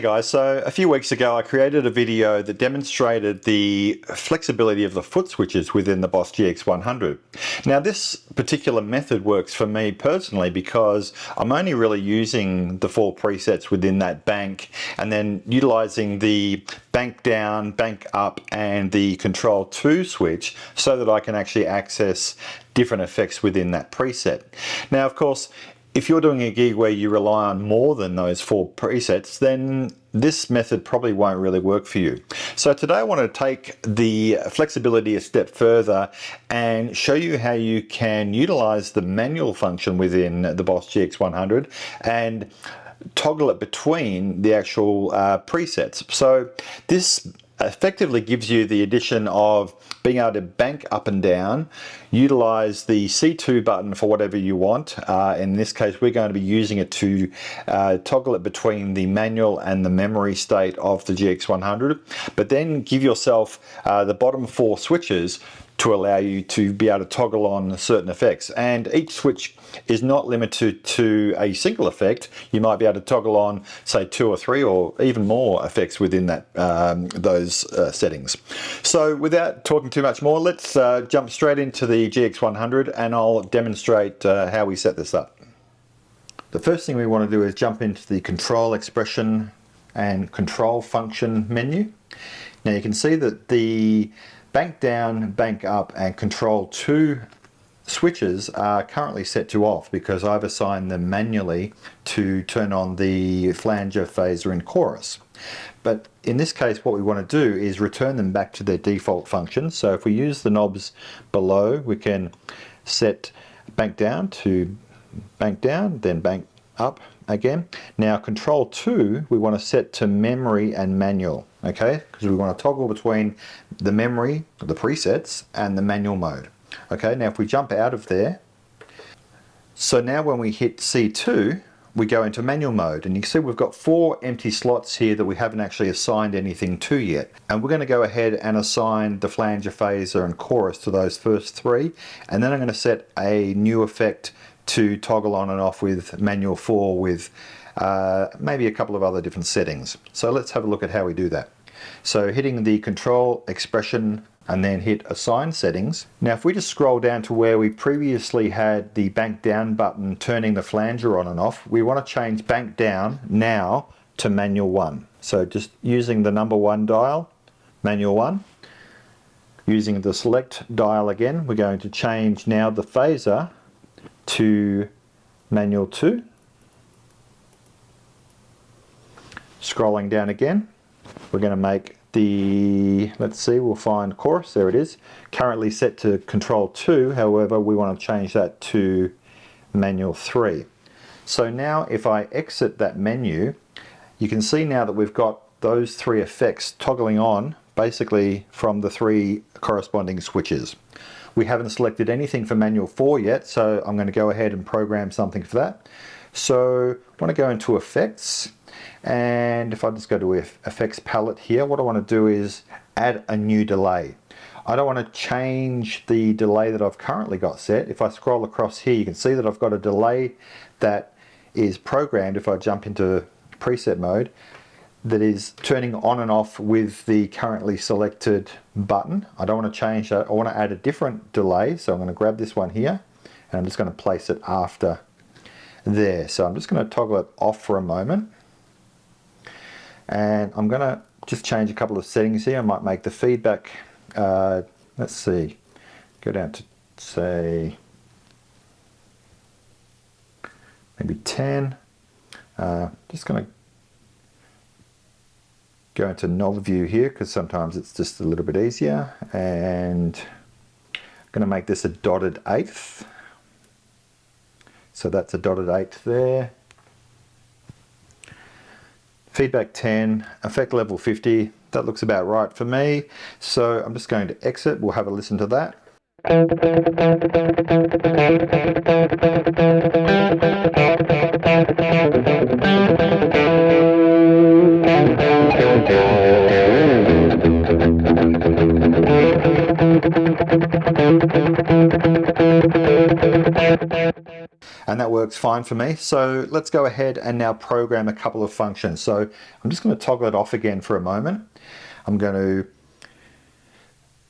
guys, so a few weeks ago I created a video that demonstrated the flexibility of the foot switches within the Boss GX100. Now this particular method works for me personally because I'm only really using the 4 presets within that bank and then utilizing the bank down, bank up and the control 2 switch so that I can actually access different effects within that preset. Now of course, if you're doing a gig where you rely on more than those 4 presets, then this method probably won't really work for you. So today I want to take the flexibility a step further and show you how you can utilize the manual function within the Boss GX100 and toggle it between the actual presets. So this effectively gives you the addition of being able to bank up and down, utilize the C2 button for whatever you want. In this case, we're going to be using it to toggle it between the manual and the memory state of the GX100, but then give yourself the bottom 4 switches to allow you to be able to toggle on certain effects. And each switch is not limited to a single effect. You might be able to toggle on, say, 2 or 3 or even more effects within that those settings. So without talking too much more, let's jump straight into the GX100 and I'll demonstrate how we set this up. The first thing we want to do is jump into the control expression and control function menu. Now you can see that the bank down, bank up and control 2 switches are currently set to off because I've assigned them manually to turn on the flanger, phaser and chorus. But in this case what we want to do is return them back to their default function. So if we use the knobs below, we can set bank down to bank down, then bank up again. Now control 2 we want to set to memory and manual, okay, because we want to toggle between the memory, the presets and the manual mode. Okay, now if we jump out of there, so now when we hit C2 we go into manual mode and you can see we've got 4 empty slots here that we haven't actually assigned anything to yet, and we're going to go ahead and assign the flanger, phaser and chorus to those first 3, and then I'm going to set a new effect to toggle on and off with manual 4 with maybe a couple of other different settings. So let's have a look at how we do that. So hitting the control expression and then hit assign settings. Now if we just scroll down to where we previously had the bank down button turning the flanger on and off, we want to change bank down now to manual 1. So just using the number 1 dial, manual 1. Using the select dial again, we're going to change now the phaser to manual 2. Scrolling down again, we're going to make the, let's see, we'll find chorus, there it is, currently set to control 2, however we want to change that to manual 3. So now if I exit that menu, you can see now that we've got those 3 effects toggling on basically from the 3 corresponding switches. We haven't selected anything for manual 4 yet, so I'm going to go ahead and program something for that. So I want to go into effects, and if I just go to effects palette here, what I want to do is add a new delay. I don't want to change the delay that I've currently got set. If I scroll across here, you can see that I've got a delay that is programmed if I jump into preset mode, that is turning on and off with the currently selected button. I don't want to change that. I want to add a different delay, so I'm going to grab this one here and I'm just going to place it after there. So I'm just going to toggle it off for a moment, and I'm going to just change a couple of settings here. I might make the feedback, let's see, go down to say maybe 10. Just going to go into knob view here because sometimes it's just a little bit easier, and I'm going to make this a dotted 1/8. So that's a dotted 1/8 there. Feedback 10, effect level 50, that looks about right for me. So I'm just going to exit, we'll have a listen to that. And that works works fine for me. So let's go ahead and now program a couple of functions. So I'm just going to toggle it off again for a moment. I'm going to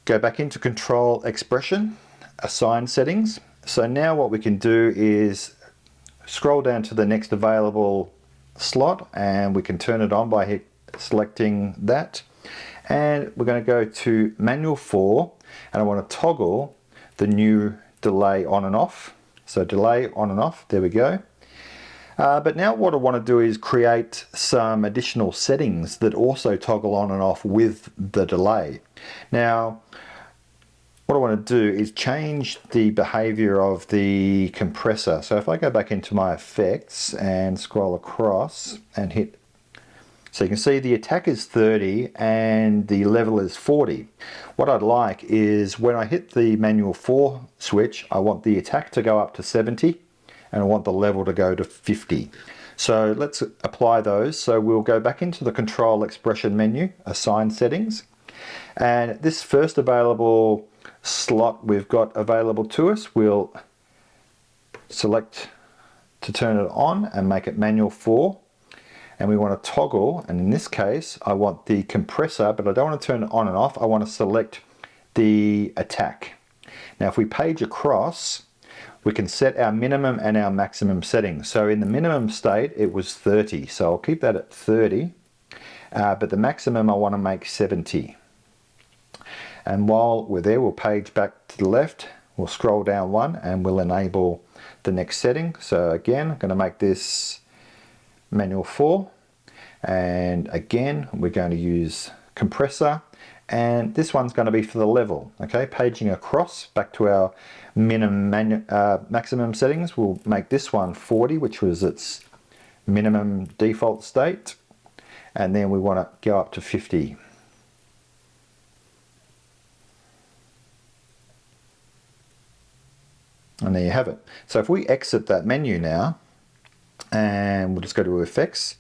go back into control expression, assign settings. So now what we can do is scroll down to the next available slot, and we can turn it on by selecting that. And we're going to go to manual 4, and I want to toggle the new delay on and off. So delay on and off, there we go. But now what I want to do is create some additional settings that also toggle on and off with the delay. Now, what I want to do is change the behavior of the compressor. So if I go back into my effects and scroll across and hit, so you can see the attack is 30 and the level is 40. What I'd like is when I hit the manual 4 switch, I want the attack to go up to 70 and I want the level to go to 50. So let's apply those. So we'll go back into the control expression menu, assign settings, and this first available slot we've got available to us, we'll select to turn it on and make it manual 4. And we want to toggle, and in this case I want the compressor, but I don't want to turn it on and off. I want to select the attack. Now if we page across, we can set our minimum and our maximum settings. So in the minimum state it was 30, so I'll keep that at 30, but the maximum I want to make 70. And while we're there, we'll page back to the left, we'll scroll down one and we'll enable the next setting. So again, I'm going to make this manual 4, and again we're going to use compressor, and this one's going to be for the level. Okay, paging across back to our maximum settings, we'll make this one 40, which was its minimum default state, and then we want to go up to 50. And there you have it. So if we exit that menu now, and we'll just go to effects,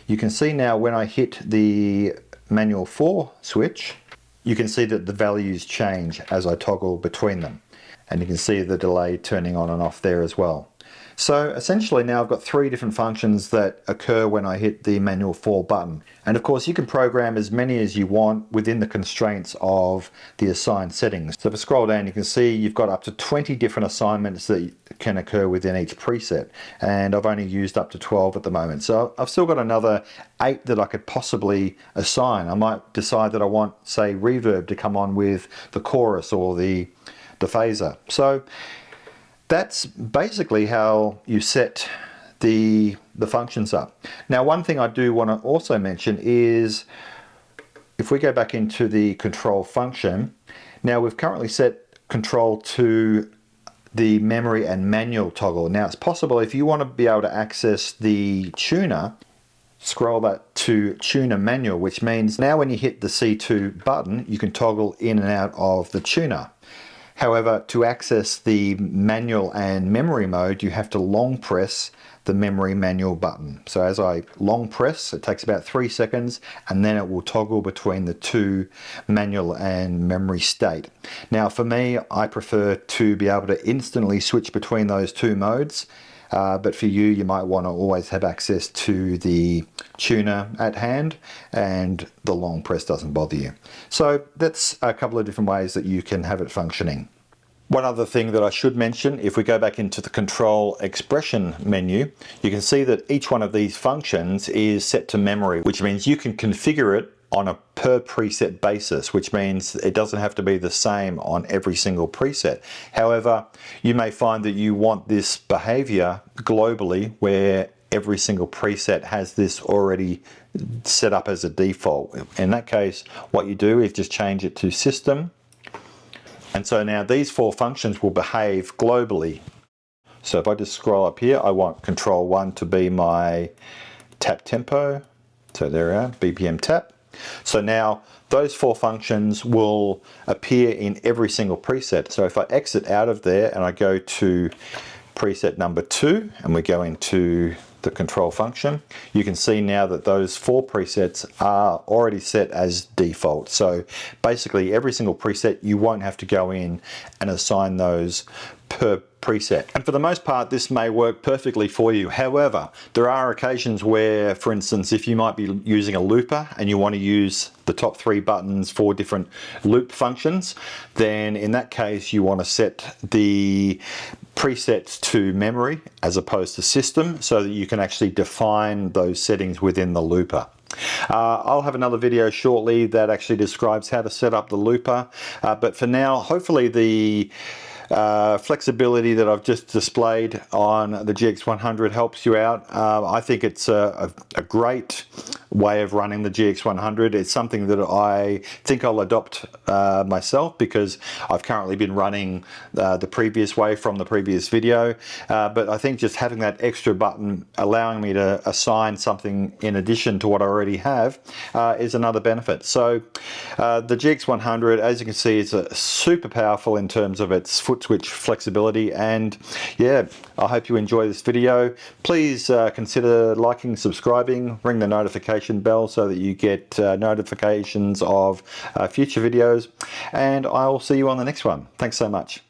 you can see now when I hit the manual 4 switch, you can see that the values change as I toggle between them, and you can see the delay turning on and off there as well. So essentially now I've got 3 different functions that occur when I hit the manual 4 button. And of course you can program as many as you want within the constraints of the assigned settings. So if I scroll down, you can see you've got up to 20 different assignments that can occur within each preset. And I've only used up to 12 at the moment. So I've still got another 8 that I could possibly assign. I might decide that I want, say, reverb to come on with the chorus or the phaser. So that's basically how you set the functions up. Now, one thing I do want to also mention is if we go back into the control function, now we've currently set control to the memory and manual toggle. Now it's possible if you want to be able to access the tuner, scroll that to tuner manual, which means now when you hit the C2 button, you can toggle in and out of the tuner. However, to access the manual and memory mode, you have to long press the memory manual button. So as I long press, it takes about 3 seconds, and then it will toggle between the 2 manual and memory state. Now for me, I prefer to be able to instantly switch between those 2 modes. But for you, you might want to always have access to the tuner at hand, and the long press doesn't bother you. So that's a couple of different ways that you can have it functioning. One other thing that I should mention, if we go back into the control expression menu, you can see that each one of these functions is set to memory, which means you can configure it on a per preset basis, which means it doesn't have to be the same on every single preset. However, you may find that you want this behavior globally where every single preset has this already set up as a default. In that case, what you do is just change it to system. And so now these 4 functions will behave globally. So if I just scroll up here, I want control 1 to be my tap tempo. So there we are, BPM tap. So now those 4 functions will appear in every single preset. So if I exit out of there and I go to preset number 2 and we go into the control function, you can see now that those 4 presets are already set as default. So basically every single preset, you won't have to go in and assign those per preset. And for the most part, this may work perfectly for you. However, there are occasions where, for instance, if you might be using a looper and you want to use the top 3 buttons for different loop functions, then in that case you want to set the presets to memory as opposed to system, so that you can actually define those settings within the looper. I'll have another video shortly that actually describes how to set up the looper, but for now, hopefully the flexibility that I've just displayed on the GX100 helps you out. I think it's a great way of running the GX100. It's something that I think I'll adopt myself, because I've currently been running the previous way from the previous video, but I think just having that extra button allowing me to assign something in addition to what I already have is another benefit. So the GX100, as you can see, is super powerful in terms of its Footswitch flexibility, and yeah, I hope you enjoy this video. Please consider liking, subscribing, ring the notification bell so that you get notifications of future videos, and I will see you on the next one. Thanks so much.